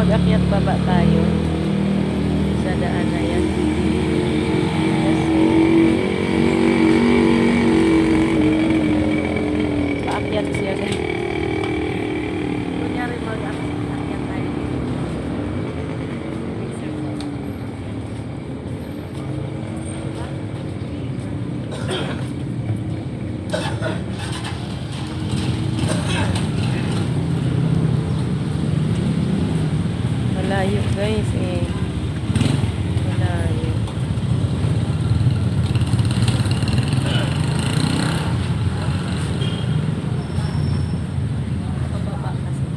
mag-akyat baba tayo sa daan na yan. Kasi paakyat siya guys. Kunyari mag-akyat tayo. Malayo guys eh. Malayo. Pababa kasi.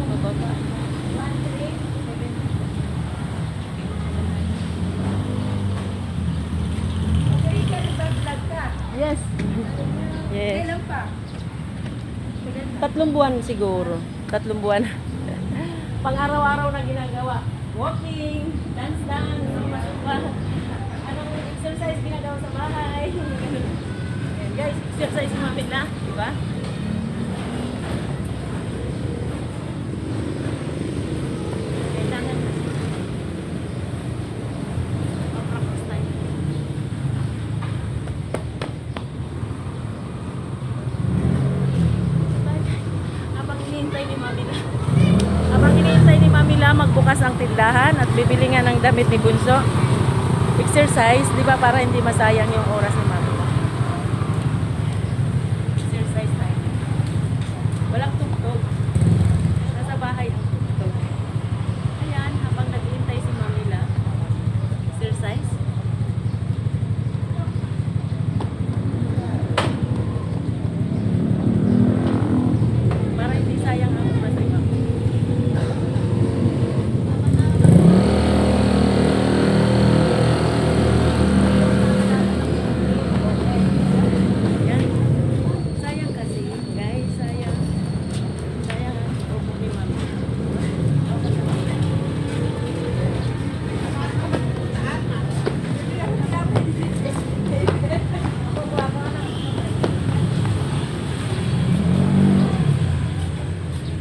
Pababa. Yes. Yes. Kailan pa? 3 buwan siguro. 3 buwan. Pang-araw-araw na ginagawa. Walking, dance, sumba-sumba. Anong exercise ginagawa sa bahay. Ayan, guys, exercise sumapit na, di ba? Kailangan kasi. Mag-practice tayo. Habang hinihintay ni Mamila magbukas ang tindahan at bibili nga ng damit ni Bunso. Exercise, di ba, para hindi masayang yung oras ni Mamila. Exercise tayo. Walang tugtog. Nasa bahay ang tugtog. Ayan, habang naghihintay si Mamila. Exercise. Para hindi sayang ang oras ni Mamila. Yan. Sayang kasi, guys, sayang. Sayang ang opo ni Mamila.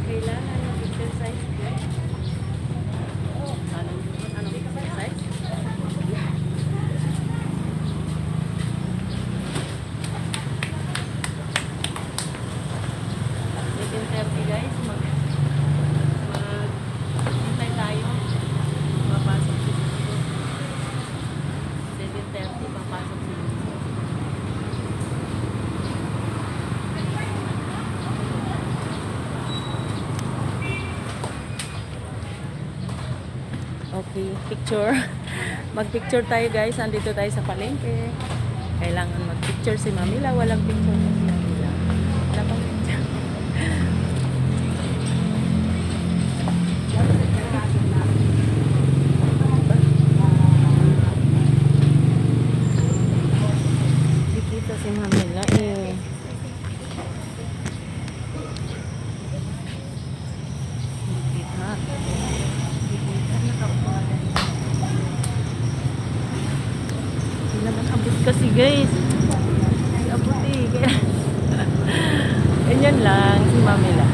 Kailangan ng exercise, guys. Anong exercise? Guys, maghintay tayo. Papasok si Bunso. 7:30 papasok si Bunso. Okay, picture. Mag-picture tayo guys. Andito tayo sa palengke. Kailangan mag-picture si Mamila. Walang picture na si Mamila. Wala pang picture. Hindi kita si Mamila eh. Hindi kita. Hindi naman abot kasi guys. Abot eh. Ganyan lang si Mamila.